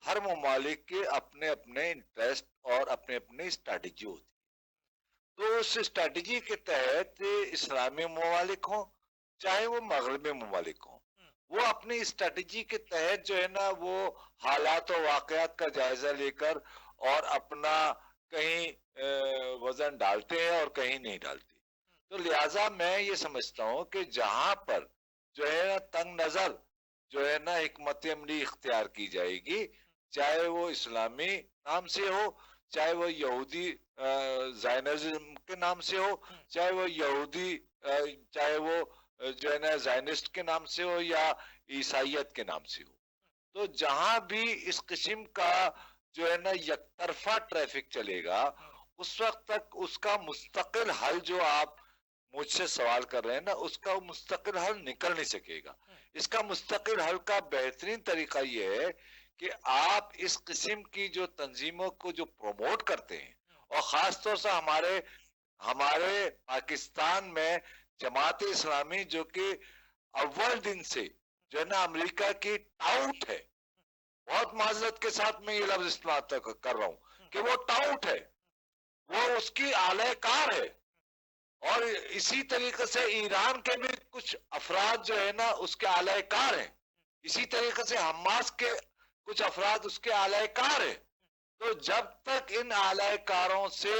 हर ममालिक के अपने अपने इंटरेस्ट और अपने अपने स्ट्रैटेजी होती है। तो उस स्ट्रैटेजी के तहत इस्लामी ममालिक हों चाहे वो मगरबी ममालिक हों, वो अपनी स्ट्रैटेजी के तहत जो है ना, वो हालात और वाकयात का जायजा लेकर और अपना कहीं वजन डालते हैं और कहीं नहीं डालते। तो लिहाजा मैं ये समझता हूँ कि जहां पर जो है ना तंग नजर जो है ना हिकमत अमली इख्तियार की जाएगी, चाहे वो इस्लामी नाम से हो, चाहे वो यहूदी जायनिज्म के नाम से हो, चाहे वो यहूदी चाहे वो जो है ना जायनिस्ट के नाम से हो या ईसाइयत के नाम से हो, तो जहां भी इस किस्म का जो है ना यकतरफा ट्रैफिक चलेगा, उस वक्त तक उसका मुस्तकिल हल जो आप मुझसे सवाल कर रहे हैं ना, उसका मुस्तकिल हल निकल नहीं सकेगा। इसका मुस्तकिल हल का बेहतरीन तरीका यह है कि आप इस किस्म की जो तंजीमों को जो प्रमोट करते हैं, और खास तौर से हमारे हमारे पाकिस्तान में जमात इस्लामी, जो कि अव्वल दिन से जो है ना अमेरिका की टाउट है, बहुत माजरत के साथ मैं ये लफ्ज इस्तेमाल कर रहा हूं कि वो टाउट है, वो उसकी आलयकार है। और इसी तरीके से ईरान के भी कुछ अफराद जो है ना उसके आलयकार हैं। इसी तरीके से हमास के कुछ अफराद उसके आलयकार हैं। तो जब तक इन आलयकारों से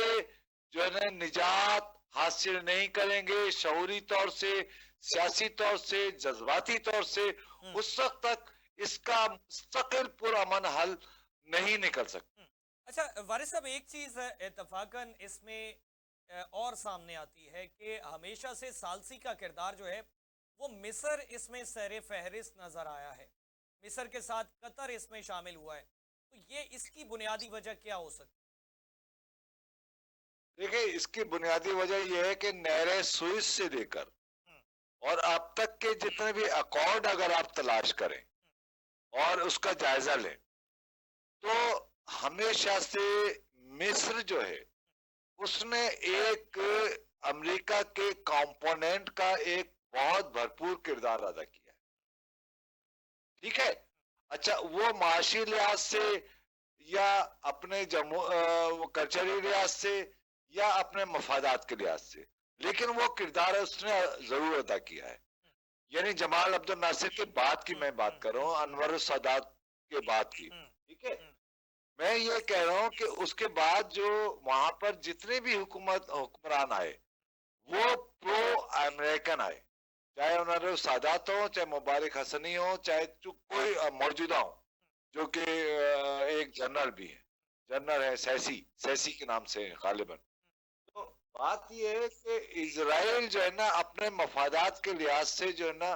जो है ना निजात हासिल नहीं करेंगे, शऊरी तौर से, सियासी तौर से, जज्बाती तौर से, उस वक्त तक इसका मुस्तकिल पुरअमन हल नहीं निकल सकता। अच्छा वारिस साहब, एक चीज़ इत्तफाकन इसमें और सामने आती है कि हमेशा से सालसी का किरदार जो है वो मिस्र इसमें सर फहरिस्त नज़र आया है। मिस्र के साथ कतर इसमें शामिल हुआ है। तो ये इसकी बुनियादी वजह क्या हो सकती देखिए, इसकी बुनियादी वजह यह है कि नहर सुइस से लेकर और अब तक के जितने भी अकॉर्ड अगर आप तलाश करें, और उसका जायजा लें। तो हमेशा से मिस्र जो है उसने एक अमेरिका के कंपोनेंट का एक बहुत भरपूर किरदार अदा किया है। ठीक है, अच्छा वो माशी लिहाज से या अपने कल्चरल लिहाज से या अपने मफादात के लिहाज से, लेकिन वो किरदार उसने जरूर अदा किया है। यानी जमाल अब्दुल नासिर के बाद की मैं बात कर रहा हूँ, अनवर सादात के बाद की। ठीक है, मैं ये कह रहा हूँ कि उसके बाद जो वहां पर जितने भी हुक्मरान आए वो प्रो अमेरिकन आए, चाहे उन्होंने सादात हो, चाहे मुबारक हसनी हो, चाहे कोई मौजूदा हो, जो कि एक जनरल भी है, जनरल है सैसी के नाम से गालिबन। तो बात यह है कि इजराइल जो है ना अपने मफादात के लिहाज से जो है ना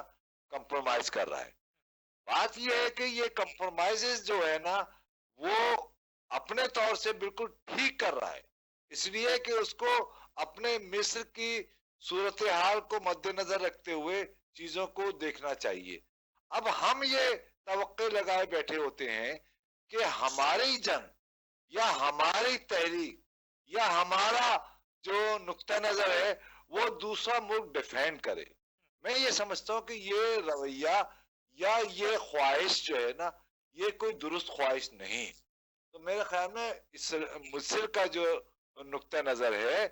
कंप्रोमाइज कर रहा है। बात यह है कि ये कंप्रोमाइजेस जो है ना वो अपने तौर से बिल्कुल ठीक कर रहा है, इसलिए कि उसको अपने मिस्र की सूरत हाल को मद्देनजर रखते हुए चीजों को देखना चाहिए। अब हम ये तवक्के लगाए बैठे होते हैं कि हमारी जंग या हमारी तहरीक या हमारा जो नुक्ता नजर है वो दूसरा मुल्क डिफेंड करे। मैं ये समझता हूँ कि ये रवैया या ये ख्वाहिश जो है ना ये कोई दुरुस्त ख्वाहिश नहीं। तो मेरे ख्याल में इस मिस्र का जो नुक्ता नजर है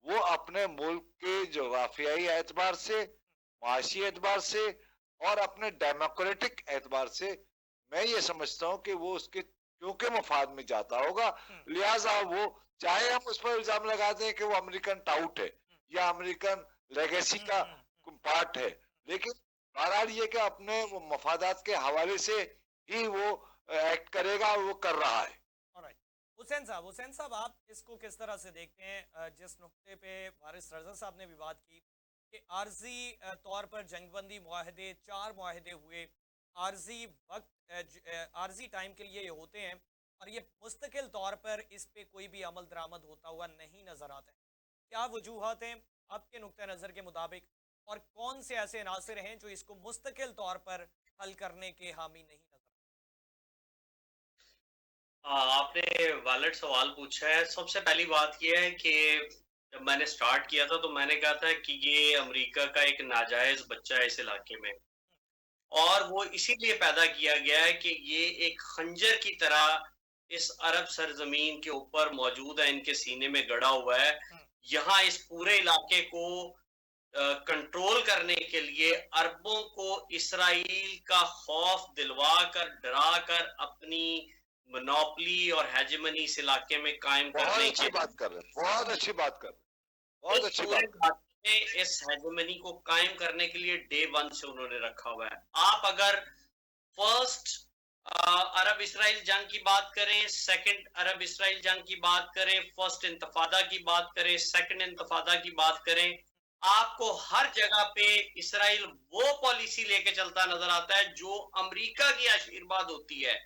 वो अपने मुल्क के जोग्राफियाई एतबार से, माशी एतबार से और अपने डेमोक्रेटिक एतबार से मैं ये समझता हूँ कि वो उसके क्योंकि मफाद में जाता होगा, लिहाजा वो चाहे हम उस पर इल्जाम लगा दें कि वो अमेरिकन टाउट है या अमेरिकन लेगेसी का पार्ट है, लेकिन बहरहाल ये कि अपने मफादात के हवाले से ही वो एक्ट करेगा, वो कर रहा है। हुसैन साहब आप इसको किस तरह से देखते हैं? जिस नुक्ते पे वारिस रजा साहब ने भी बात की कि आर्जी तौर पर जंगबंदी मुआहदे 4 मुआहदे हुए, आर्जी वक्त आर्जी टाइम के लिए ये होते हैं और ये मुस्तकिल तौर पर इस पे कोई भी अमल दरामद होता हुआ नहीं नजर आता है। क्या वजूहत हैं आपके नुक्ते नज़र के मुताबिक और कौन से ऐसे अनासर हैं जो इसको मुस्तकिल तौर पर हल करने के हामी नहीं नजर? आपने वैलिड सवाल पूछा है। सबसे पहली बात यह है कि जब मैंने स्टार्ट किया था तो मैंने कहा था कि ये अमेरिका का एक नाजायज बच्चा है इस इलाके में, और वो इसीलिए पैदा किया गया है कि ये एक खंजर की तरह इस अरब सरजमीन के ऊपर मौजूद है, इनके सीने में गड़ा हुआ है। यहाँ इस पूरे इलाके को कंट्रोल करने के लिए अरबों को इसराइल का खौफ दिलवा कर, डरा कर अपनी मोनोपोली और हेजेमनी इस इलाके में कायम करने की बात कर रहे हैं, बहुत अच्छी बात कर रहे हैं, बहुत अच्छी बात। इस हेजेमनी को कायम करने के लिए डे 1 से उन्होंने रखा हुआ है। आप अगर फर्स्ट अरब इसराइल जंग की बात करें, सेकंड अरब इसराइल जंग की बात करें, फर्स्ट इंतफादा की बात करें, सेकंड इंतफादा की बात करें, आपको हर जगह पे इसराइल वो पॉलिसी लेके चलता नजर आता है जो अमेरिका की आशीर्वाद होती है,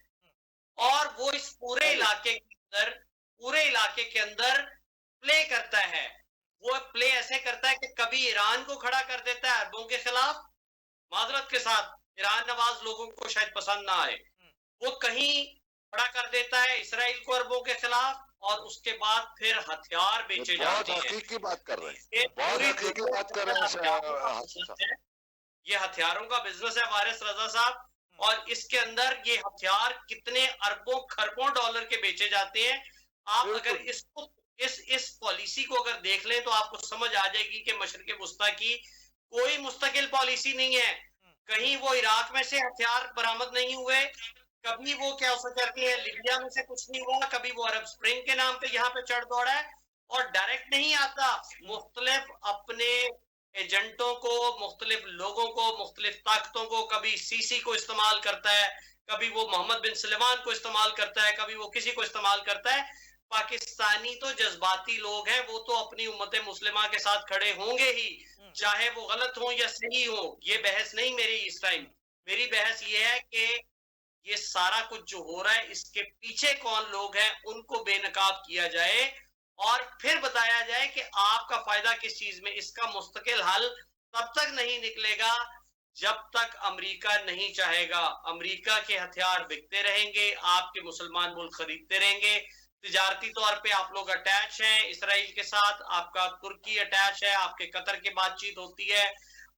और वो इस पूरे इलाके के अंदर प्ले करता है। वो प्ले ऐसे करता है कि कभी ईरान को खड़ा कर देता है अरबों के खिलाफ, माजरत के साथ ईरान नवाज लोगों को शायद पसंद ना आए, वो कहीं खड़ा कर देता है इसराइल को अरबों के खिलाफ, और उसके बाद फिर हथियार बेचे जाते हैं। हकीकी बात कर रहे हैं, बहुत हकीकी बात कर रहे हैं। ये हथियारों का बिजनेस है वारिस रजा साहब, और इसके अंदर ये हथियार कितने अरबों खरबों डॉलर के बेचे जाते हैं। आप अगर इसको इस पॉलिसी को अगर देख लें तो आपको समझ आ जाएगी कि मशरिक वस्ता की कोई मुस्तकिल पॉलिसी नहीं है। कहीं वो इराक में से हथियार बरामद नहीं हुए, कभी वो क्या हो करती है लीबिया में से कुछ नहीं हुआ, कभी वो अरब स्प्रिंग के नाम पे यहाँ पे चढ़ दौड़ा है, और डायरेक्ट नहीं आता, मुख्तलिफ अपने एजेंटों को, मुख्तलिफ लोगों को, मुख्तलिफ ताकतों को, कभी सीसी को इस्तेमाल करता है, कभी वो मोहम्मद बिन सलमान को इस्तेमाल करता है, कभी वो किसी को इस्तेमाल करता है। पाकिस्तानी तो जज्बाती लोग हैं, वो तो अपनी उम्मत मुस्लिमा के साथ खड़े होंगे ही, चाहे वो गलत हो या सही हो। ये बहस नहीं मेरी इस टाइम, मेरी बहस ये है कि ये सारा कुछ जो हो रहा है इसके पीछे कौन लोग हैं उनको बेनकाब किया जाए और फिर बताया जाए कि आपका फायदा किस चीज में। इसका मुस्तकिल हल तब तक नहीं निकलेगा जब तक अमेरिका नहीं चाहेगा, अमेरिका के हथियार बिकते रहेंगे, आपके मुसलमान मुल्क खरीदते रहेंगे। तिजारती तौर पे आप लोग अटैच हैं इसराइल के साथ, आपका तुर्की अटैच है, आपके कतर की बातचीत होती है।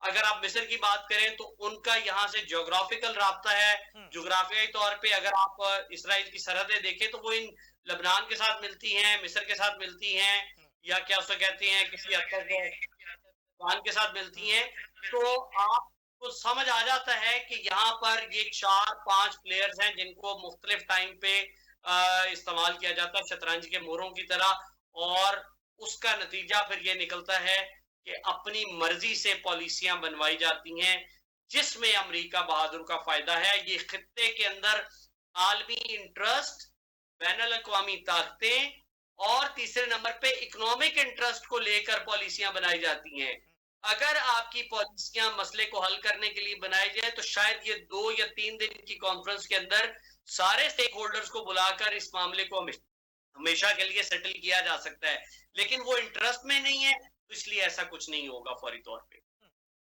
अगर आप मिस्र की बात करें तो उनका यहाँ से ज्योग्राफिकल राब्ता है। ज्योग्राफियाई तौर पे अगर आप इसराइल की सरहदें देखें तो वो इन लबनान के साथ मिलती हैं, मिस्र के साथ मिलती हैं, या क्या उसे कहते हैं किसी हद तक ईरान के साथ मिलती हैं। तो आपको समझ आ जाता है कि यहाँ पर ये 4-5 प्लेयर्स हैं जिनको मुख्तलिफ टाइम पे इस्तेमाल किया जाता है शतरंज के मोरों की तरह, और उसका नतीजा फिर ये निकलता है कि अपनी मर्जी से पॉलिसियां बनवाई जाती हैं जिसमें अमेरिका बहादुर का फायदा है। ये खित्ते के अंदर आलमी इंटरेस्ट, बैनुल अक़वामी ताकतें और तीसरे नंबर पे इकोनॉमिक इंटरेस्ट को लेकर पॉलिसियां बनाई जाती हैं। अगर आपकी पॉलिसियां मसले को हल करने के लिए बनाई जाए तो शायद ये 2 या 3 दिन की कॉन्फ्रेंस के अंदर सारे स्टेक होल्डर्स को बुलाकर इस मामले को हमेशा के लिए सेटल किया जा सकता है, लेकिन वो इंटरेस्ट में नहीं है, तो इसलिए ऐसा कुछ नहीं होगा फौरी तौर पे।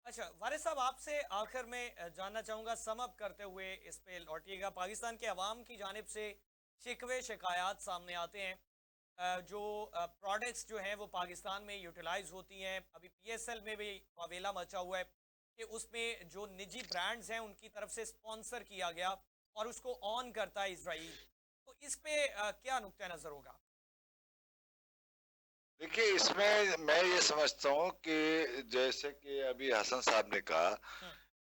अच्छा वारिस साहब, आपसे आखिर में जानना चाहूंगा, सम अप करते हुए इस पे लौटिएगा। पाकिस्तान के अवाम की जानिब से शिकवे शिकायत सामने आते हैं, जो प्रोडक्ट्स जो हैं वो पाकिस्तान में यूटिलाइज होती हैं। अभी पीएसएल में भी वावेला मचा हुआ है कि उसमें जो निजी ब्रांड्स हैं उनकी तरफ से स्पॉन्सर किया गया और उसको ऑन करता है इसराइल। तो इस पे क्या नुक्ता नज़र होगा? देखिए, इसमें मैं ये समझता हूँ कि जैसे कि अभी हसन साहब ने कहा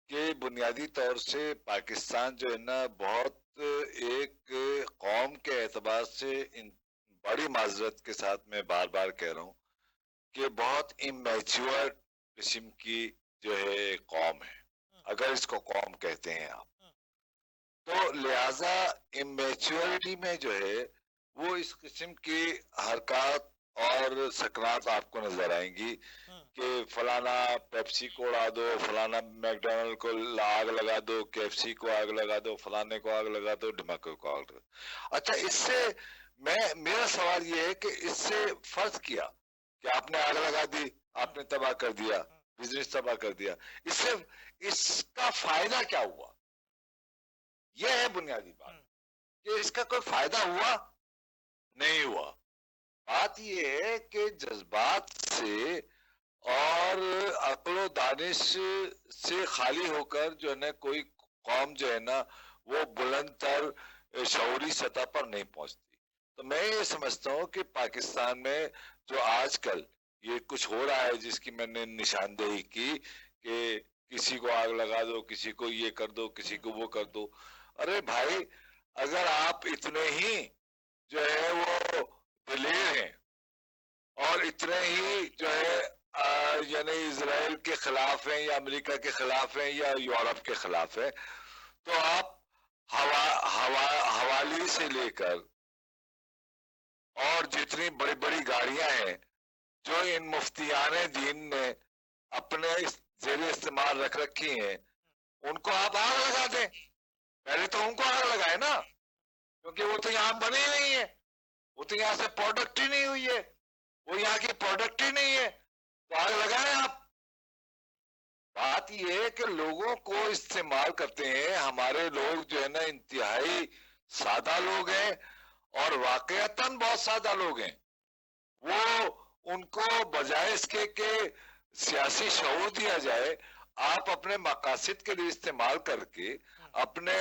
कि बुनियादी तौर से पाकिस्तान जो है ना, बहुत एक कौम के एतबार से बड़ी माजरत के साथ मैं बार बार कह रहा हूँ कि बहुत इमेच्योर किस्म की जो है कौम है, अगर इसको कौम कहते हैं आप। तो लिहाजा इमेच्योरिटी में जो है वो इस किस्म की हरकत और सकरात आपको नजर आएंगी कि फलाना पेप्सी को उड़ा दो, फलाना मैकडोनल्ड को आग लगा दो, केएफसी को आग लगा दो, फलाने को आग लगा दो, ढिमाके को आग लगा दो। अच्छा, इससे मेरा सवाल ये है कि इससे फर्ज किया कि आपने आग लगा दी, आपने तबाह कर दिया, बिजनेस तबाह कर दिया, इससे इसका फायदा क्या हुआ? यह है बुनियादी बात कि इसका कोई फायदा हुआ नहीं हुआ। बात यह है कि जज्बात से और अक्ल दानिश से खाली होकर जो है ना कोई कौम जो है ना वो बुलंदतर शऊरी सतह पर नहीं पहुंचती। तो मैं ये समझता हूँ कि पाकिस्तान में जो आजकल ये कुछ हो रहा है, जिसकी मैंने निशानदेही की कि किसी को आग लगा दो, किसी को ये कर दो, किसी को वो कर दो। अरे भाई, अगर आप इतने ही जो है वो दिलेर हैं और इतने ही जो है यानी इजराइल के खिलाफ हैं या अमेरिका के खिलाफ हैं या यूरोप के खिलाफ है, तो आप हवाली से लेकर और जितनी बड़ी बड़ी गाड़ियां हैं जो इन मुफ्तियाने दीन ने अपने जेर इस्तेमाल रख रखी हैं, उनको आप आग लगा दें। पहले तो उनको आग लगाए ना, क्योंकि वो तो यहाँ बने ही नहीं है, वो तो यहाँ से प्रोडक्ट ही नहीं हुई है, वो यहाँ की प्रोडक्ट ही नहीं है, तो आग लगाएं आप। बात ये है कि लोगों को इस्तेमाल करते हैं। हमारे लोग जो है ना इंतहाई सादा लोग हैं और वाकईतन बहुत सादा लोग हैं। वो उनको बजाय इसके के सियासी शऊर दिया जाए, आप अपने मकासद के लिए इस्तेमाल करके, अपने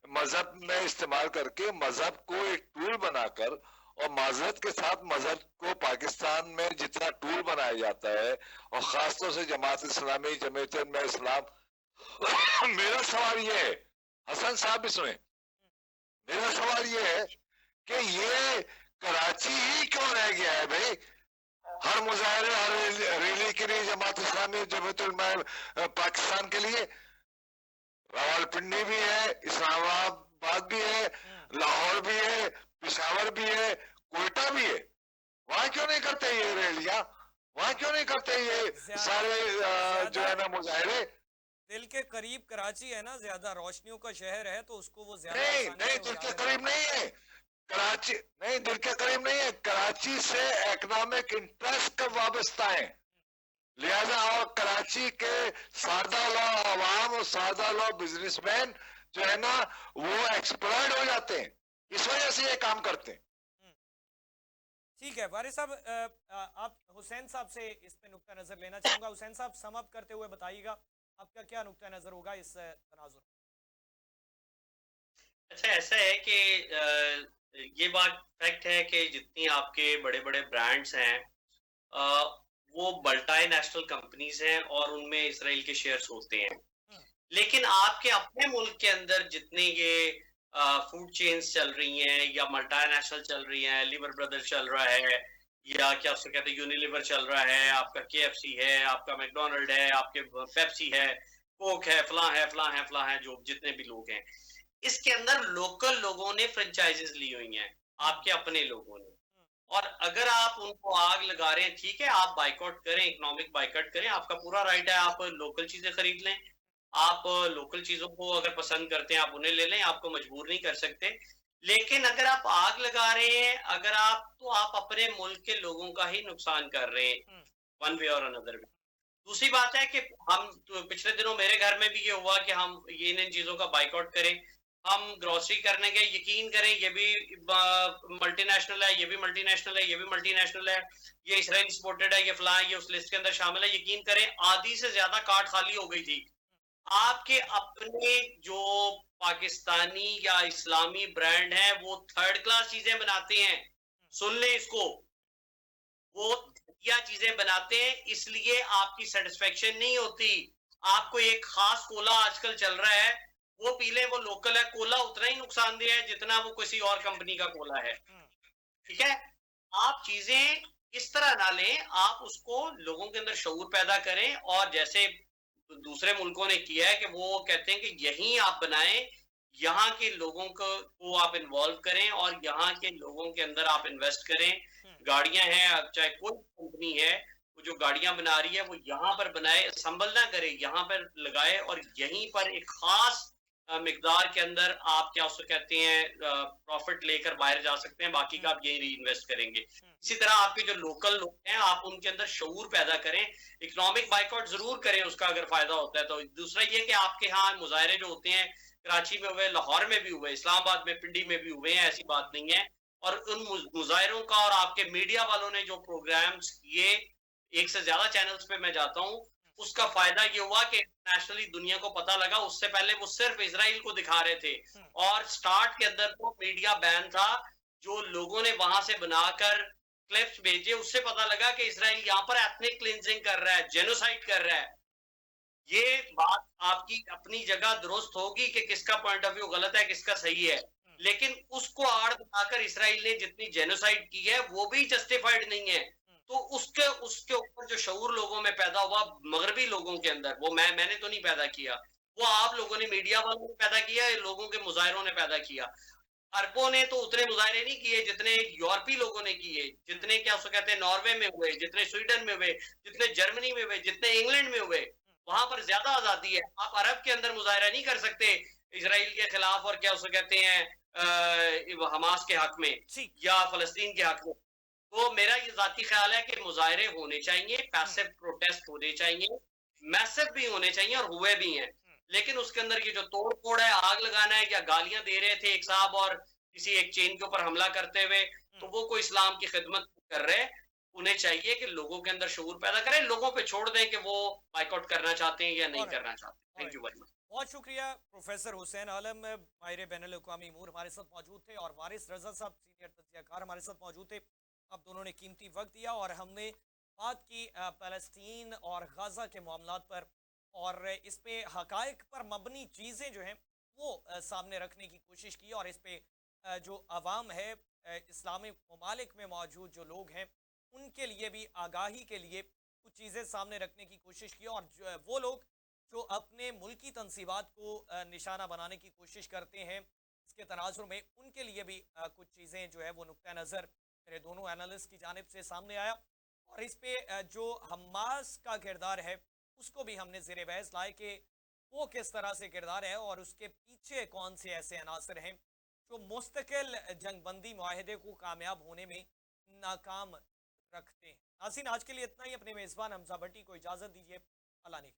मजहब में इस्तेमाल करके, मजहब को एक टूल बनाकर, और माजरत के साथ मजहब को पाकिस्तान में जितना टूल बनाया जाता है, और खासतौर से जमात इस्लामी, जमीयत इस्लाम मेरा सवाल ये है, हसन साहब भी सुने, मेरा सवाल ये है कि ये कराची ही क्यों रह गया है भाई? हर मुजाहरे, हर रैली के लिए जमात इस्लामी, जमीयत पाकिस्तान के लिए रावलपिंडी भी है, इस्लामाबाद भी है, लाहौर भी है, पिशावर भी है, कोयटा भी है। वहां क्यों नहीं करते ये रैलियां? वहां क्यों नहीं करते ये सारे जो है ना मुजाहरे? दिल के करीब कराची है ना, ज्यादा रोशनियों का शहर है, तो उसको वो ज्यादा नहीं नहीं, दिल के करीब नहीं है कराची, नहीं दिल के करीब नहीं है। कराची से इकोनॉमिक इंटरेस्ट का वाबस्ता है। लिहाजा और कराची के सादा लो अवाम और सादा लो बिजनेसमैन जो है ना वो एक्सप्लॉइट हो जाते हैं, इस वजह से ये काम करते हैं। ठीक है वारिस साहब, आप हुसैन साहब से इस पे नुक्ता नजर लेना चाहूंगा। हुसैन साहब सम अप करते हुए बताइएगा आपका क्या नुक्ता नजर होगा इस तनाजुर। अच्छा, ऐसा है कि ये बात फैक्ट है कि जितनी आपके बड़े बड़े ब्रांड्स हैं, अ, वो मल्टी नेशनल कंपनीज हैं और उनमें इसराइल के शेयर्स होते हैं। लेकिन आपके अपने मुल्क के अंदर जितने ये फूड चेन्स चल रही हैं या मल्टीनेशनल चल रही हैं, लीवर ब्रदर्स चल रहा है या क्या उसको कहते हैं यूनिलीवर चल रहा है, आपका केएफसी है, आपका मैकडोनल्ड है, आपके पेप्सी है, कोक है, फलां है, जो जितने भी लोग हैं, इसके अंदर लोकल लोगों ने फ्रेंचाइजेस ली हुई हैं, आपके अपने लोगों ने। और अगर आप उनको आग लगा रहे हैं, ठीक है, आप बाइकआउट करें, इकोनॉमिक बाइकआउट करें, आपका पूरा राइट है, आप लोकल चीजें खरीद लें, आप लोकल चीजों को अगर पसंद करते हैं आप उन्हें ले लें, आपको मजबूर नहीं कर सकते। लेकिन अगर आप आग लगा रहे हैं, अगर आप, तो आप अपने मुल्क के लोगों का ही नुकसान कर रहे हैं, वन वे और अनदर वे। दूसरी बात है कि हम तो पिछले दिनों मेरे घर में भी ये हुआ कि हम ये इन चीजों का बाइकआउट करें। हम ग्रोसरी करने गए, यकीन करें ये भी मल्टीनेशनल है, ये भी मल्टीनेशनल है, ये भी मल्टीनेशनल है, ये इसराइल सपोर्टेड है, ये फलां है, ये उस लिस्ट के अंदर शामिल है। यकीन करें आधी से ज्यादा कार्ट खाली हो गई थी। आपके अपने जो पाकिस्तानी या इस्लामी ब्रांड हैं वो थर्ड क्लास चीजें बनाते हैं, सुन ले इसको, वो घटिया चीजें बनाते हैं, इसलिए आपकी सेटिस्फेक्शन नहीं होती। आपको एक खास कोला आजकल चल रहा है, वो पी लें, वो लोकल है, कोला उतना ही नुकसानदेह है जितना वो किसी और कंपनी का कोला है। ठीक है, आप चीजें इस तरह ना लें, आप उसको लोगों के अंदर शऊर पैदा करें, और जैसे दूसरे मुल्कों ने किया है कि वो कहते हैं कि यहीं आप बनाएं, यहाँ के लोगों को आप इन्वॉल्व करें और यहाँ के लोगों के अंदर आप इन्वेस्ट करें। गाड़ियां हैं, चाहे कोई कंपनी है, वो जो गाड़ियां बना रही है वो यहाँ पर बनाए, संभल ना करे, यहाँ पर लगाए और यहीं पर एक खास मिकदार के अंदर आप क्या उसको कहते हैं प्रॉफिट लेकर बाहर जा सकते हैं, बाकी का आप यही री इन्वेस्ट करेंगे। इसी तरह आपके जो लोकल लोग हैं, आप उनके अंदर शऊर पैदा करें, इकोनॉमिक बाइकआउट जरूर करें उसका अगर फायदा होता है तो। दूसरा ये कि आपके यहाँ मुजाहरे जो होते हैं, कराची में हुए, लाहौर में भी हुए, इस्लामाबाद में, पिंडी में भी हुए हैं, ऐसी बात नहीं है। और उन मुजाहरों का और आपके मीडिया वालों ने जो प्रोग्राम्स किए, एक से ज्यादा चैनल्स पे मैं जाता हूँ, उसका फायदा ये हुआ कि नेशनली दुनिया को पता लगा। उससे पहले वो सिर्फ इजराइल को दिखा रहे थे और स्टार्ट के अंदर तो मीडिया बैन था। जो लोगों ने वहां से बनाकर क्लिप्स भेजे, उससे पता लगा कि इजराइल यहाँ पर एथनिक क्लिंजिंग कर रहा है, जेनोसाइड कर रहा है। ये बात आपकी अपनी जगह दुरुस्त होगी कि किसका पॉइंट ऑफ व्यू गलत है, किसका सही है, लेकिन उसको आड़ बनाकर इसराइल ने जितनी जेनोसाइड की है वो भी जस्टिफाइड नहीं है। तो उसके उसके ऊपर जो शऊर लोगों में पैदा हुआ, मगरबी लोगों के अंदर, वो मैंने तो नहीं पैदा किया, वो आप लोगों ने, मीडिया वालों ने पैदा किया, लोगों के मुजाहिरों ने पैदा किया। अरबों ने तो उतने मुजाहरे नहीं किए जितने यूरोपीय लोगों ने किए, जितने क्या उसको कहते हैं नॉर्वे में हुए, जितने स्वीडन में हुए, जितने जर्मनी में हुए, जितने इंग्लैंड में हुए। वहां पर ज्यादा आजादी है। आप अरब के अंदर मुजाहरा नहीं कर सकते इसराइल के खिलाफ और क्या उसको कहते हैं हमास के हक में या फलस्तीन के हक में। तो मेरा ये जाती ख्याल है कि मुजाहरे होने चाहिए, पैसिव प्रोटेस्ट होने चाहिए, मैसिव भी होने चाहिए और हुए भी हैं। लेकिन उसके अंदर ये जो तोड़ फोड़ है, आग लगाना है, या गालियां दे रहे थे एक साहब और किसी एक चेन के ऊपर हमला करते हुए, तो वो कोई इस्लाम की खिदमत कर रहे। उन्हें चाहिए कि लोगों के अंदर शऊर पैदा करें, लोगों पे छोड़ दें कि वो बाइकआउट करना चाहते हैं या नहीं करना चाहते। Thank you very much. बहुत शुक्रिया प्रोफेसर हुसैन आलम, माहिर बैनुल अक़वामी अमूर हमारे साथ मौजूद थे, और वारिस रजा साहब सीनियर तज्ज़ियाकार हमारे साथ मौजूद थे। अब दोनों ने कीमती वक्त दिया और हमने बात की फ़लस्तीन और गाज़ा के मामलात पर, और इस पे हकायक पर मबनी चीज़ें जो हैं वो सामने रखने की कोशिश की, और इस पे जो अवाम है, इस्लामिक ममालिक में मौजूद जो लोग हैं, उनके लिए भी आगाही के लिए कुछ चीज़ें सामने रखने की कोशिश की। और वो लोग जो अपने मुल्की तनसीबात को निशाना बनाने की कोशिश करते हैं, इसके तनाजुर में उनके लिए भी कुछ चीज़ें जो है वो नुक्ता नज़र मेरे दोनों एनालिस्ट की जानिब से सामने आया। और इस पे जो हमास का किरदार है उसको भी हमने ज़ेर बहस लाए कि वो किस तरह से किरदार है और उसके पीछे कौन से ऐसे अनासर हैं जो मुस्तकिल जंगबंदी मुआहदे को कामयाब होने में नाकाम रखते हैं। नाज़रीन, आज के लिए इतना ही। अपने मेज़बान हमजा भट्टी को इजाज़त दीजिए। अल्लाह ने